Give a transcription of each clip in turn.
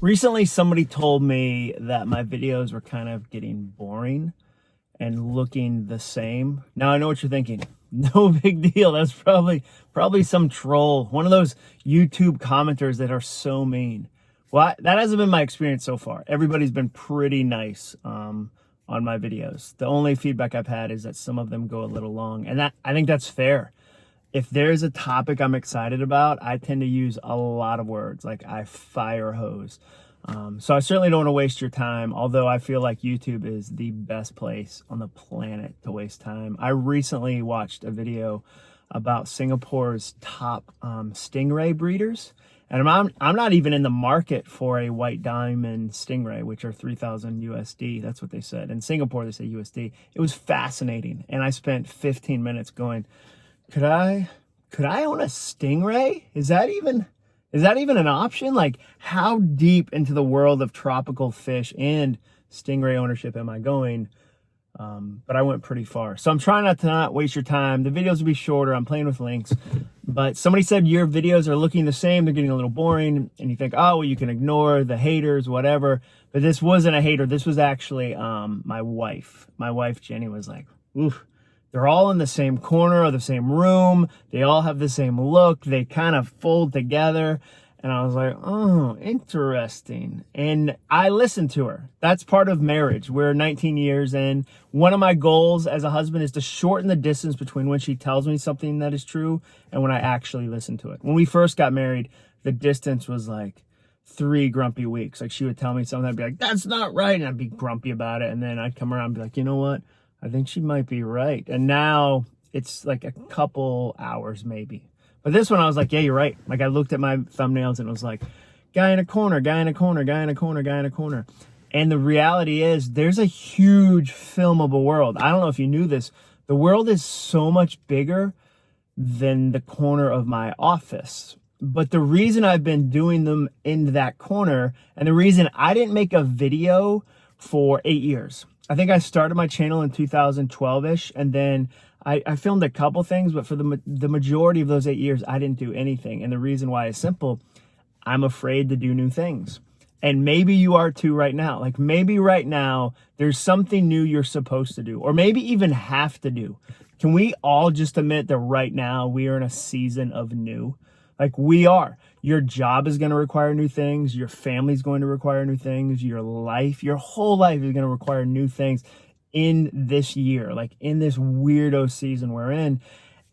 Recently, somebody told me that my videos were kind of getting boring and looking the same. Now I know what you're thinking. No big deal. That's probably some troll, one of those YouTube commenters that are so mean. Well, that hasn't been my experience so far. Everybody's been pretty nice on my videos. The only feedback I've had is that some of them go a little long, and that I think that's fair. If there's a topic I'm excited about, I tend to use a lot of words, like I fire hose. So I certainly don't want to waste your time, although I feel like YouTube is the best place on the planet to waste time. I recently watched a video about Singapore's top stingray breeders, and I'm not even in the market for a white diamond stingray, which are 3,000 USD. That's what they said. In Singapore, they say USD. It was fascinating, and I spent 15 minutes going, Could I own a stingray? Is that even an option? Like, how deep into the world of tropical fish and stingray ownership am I going? But I went pretty far. So I'm trying not to waste your time. The videos will be shorter. I'm playing with links. But somebody said your videos are looking the same. They're getting a little boring. And you think, oh, well, you can ignore the haters, whatever. But this wasn't a hater. This was actually my wife. My wife, Jenny, was like, oof. They're all in the same corner of the same room. They all have the same look. They kind of fold together. And I was like, oh, interesting. And I listened to her. That's part of marriage. We're 19 years in. One of my goals as a husband is to shorten the distance between when she tells me something that is true and when I actually listen to it. When we first got married, the distance was like 3 grumpy weeks. Like, she would tell me something, I'd be like, that's not right. And I'd be grumpy about it. And then I'd come around and be like, you know what? I think she might be right. And now it's like a couple hours maybe. But this one I was like, yeah, you're right. Like, I looked at my thumbnails and it was like, guy in a corner, guy in a corner, guy in a corner, guy in a corner. And the reality is there's a huge filmable world. I don't know if you knew this. The world is so much bigger than the corner of my office. But the reason I've been doing them in that corner, and the reason I didn't make a video for 8 years. I think I started my channel in 2012-ish, and then I filmed a couple things, but for the majority of those 8 years, I didn't do anything. And the reason why is simple. I'm afraid to do new things. And maybe you are too right now. Like, maybe right now, there's something new you're supposed to do, or maybe even have to do. Can we all just admit that right now we are in a season of new? Like, we are. Your job is going to require new things. Your family's going to require new things. Your life, your whole life is going to require new things in this year, like in this weirdo season we're in.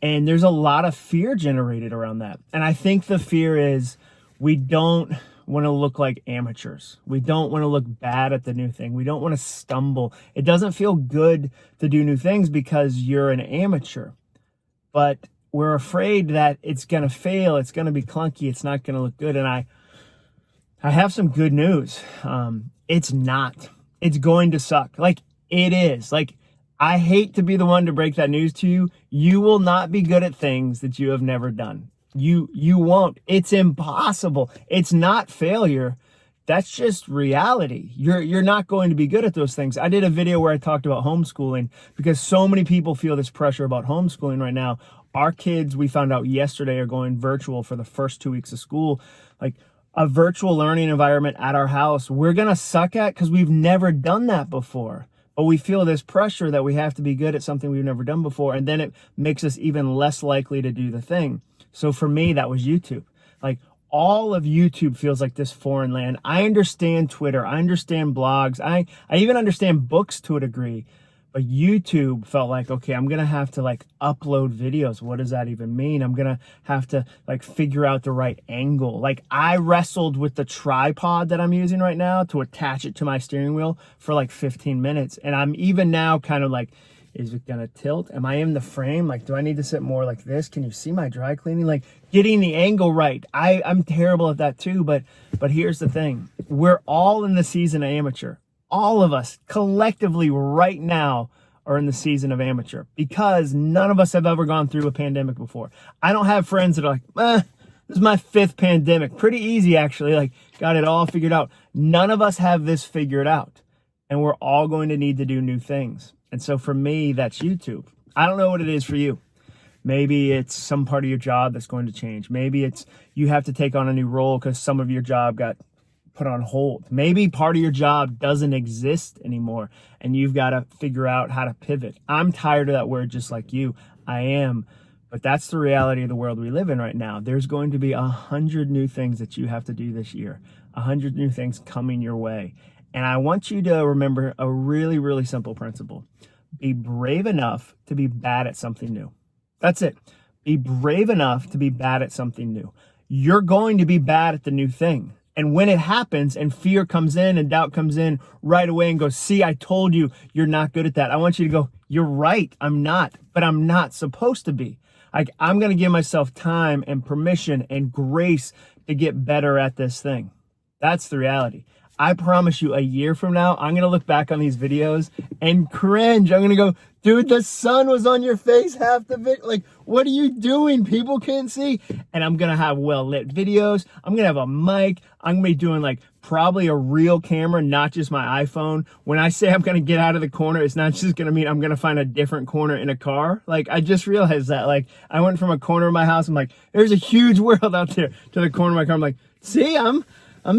And there's a lot of fear generated around that. And I think the fear is we don't want to look like amateurs. We don't want to look bad at the new thing. We don't want to stumble. It doesn't feel good to do new things because you're an amateur. But we're afraid that it's going to fail. It's going to be clunky. It's not going to look good. And I have some good news. It's not. It's going to suck. Like, it is. Like, I hate to be the one to break that news to you. You will not be good at things that you have never done. You won't. It's impossible. It's not failure. That's just reality. You're not going to be good at those things. I did a video where I talked about homeschooling because so many people feel this pressure about homeschooling right now. Our kids, we found out yesterday, are going virtual for the first 2 weeks of school. Like, a virtual learning environment at our house, we're going to suck at because we've never done that before. But we feel this pressure that we have to be good at something we've never done before. And then it makes us even less likely to do the thing. So for me, that was YouTube. Like, all of YouTube feels like this foreign land. I understand Twitter. I understand blogs. I even understand books to a degree. But YouTube felt like, okay, I'm going to have to like upload videos. What does that even mean? I'm going to have to like figure out the right angle. Like, I wrestled with the tripod that I'm using right now to attach it to my steering wheel for like 15 minutes. And I'm even now kind of like, is it going to tilt? Am I in the frame? Like, do I need to sit more like this? Can you see my dry cleaning? Like, getting the angle right. I'm terrible at that too. But here's the thing. We're all in the season of amateur. All of us collectively right now are in the season of amateur because none of us have ever gone through a pandemic before. I don't have friends that are like, this is my 5th pandemic. Pretty easy, actually. Like, got it all figured out. None of us have this figured out. And we're all going to need to do new things. And so for me, that's YouTube. I don't know what it is for you. Maybe it's some part of your job that's going to change. Maybe it's you have to take on a new role because some of your job got put on hold. Maybe part of your job doesn't exist anymore and you've got to figure out how to pivot. I'm tired of that word just like you. I am. But that's the reality of the world we live in right now. There's going to be 100 new things that you have to do this year, 100 new things coming your way. And I want you to remember a really, really simple principle. Be brave enough to be bad at something new. That's it. Be brave enough to be bad at something new. You're going to be bad at the new thing. And when it happens and fear comes in and doubt comes in right away and goes, see, I told you you're not good at that. I want you to go, you're right. I'm not, but I'm not supposed to be. Like, I'm going to give myself time and permission and grace to get better at this thing. That's the reality. I promise you, a year from now, I'm going to look back on these videos and cringe. I'm going to go, dude, the sun was on your face half the video. Like, what are you doing? People can't see. And I'm going to have well-lit videos. I'm going to have a mic. I'm going to be doing like probably a real camera, not just my iPhone. When I say I'm going to get out of the corner, it's not just going to mean I'm going to find a different corner in a car. Like, I just realized that. Like, I went from a corner of my house. I'm like, there's a huge world out there, to the corner of my car. I'm like, see, I'm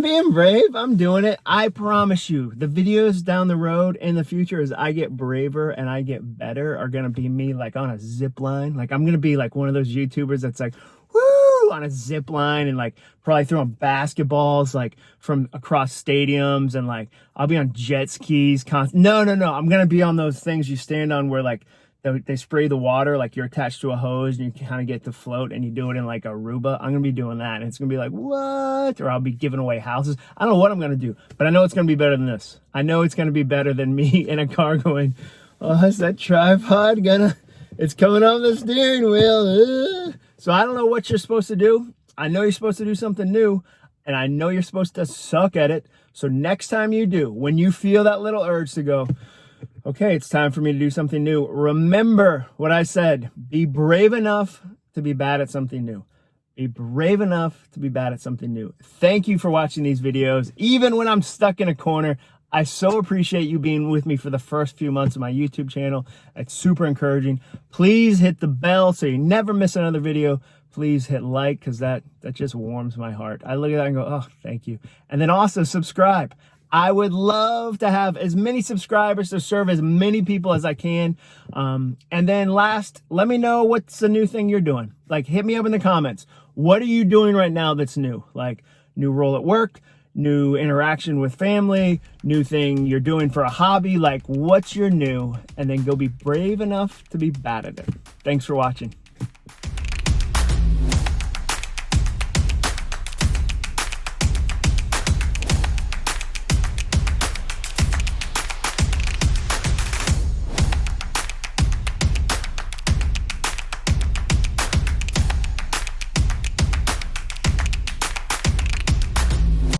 being brave. I'm doing it. I promise you, the videos down the road in the future as I get braver and I get better are going to be me like on a zip line. Like, I'm going to be like one of those YouTubers that's like, woo, on a zip line and like probably throwing basketballs like from across stadiums, and like I'll be on jet skis. No. I'm going to be on those things you stand on where like they spray the water, like you're attached to a hose and you kind of get to float, and you do it in like Aruba. I'm going to be doing that, and it's going to be like, what? Or I'll be giving away houses. I don't know what I'm going to do, but I know it's going to be better than this. I know it's going to be better than me in a car going, oh, is that tripod it's coming on the steering wheel. So I don't know what you're supposed to do. I know you're supposed to do something new, and I know you're supposed to suck at it. So next time you do, when you feel that little urge to go, okay, it's time for me to do something new, remember what I said. Be brave enough to be bad at something new. Be brave enough to be bad at something new. Thank you for watching these videos. Even when I'm stuck in a corner, I so appreciate you being with me for the first few months of my YouTube channel. It's super encouraging. Please hit the bell so you never miss another video. Please hit like, because that just warms my heart. I look at that and go, oh, thank you. And then also subscribe. I would love to have as many subscribers to serve as many people as I can. And then last, let me know what's the new thing you're doing. Like, hit me up in the comments. What are you doing right now that's new? Like, new role at work, new interaction with family, new thing you're doing for a hobby. Like, what's your new? And then go be brave enough to be bad at it. Thanks for watching.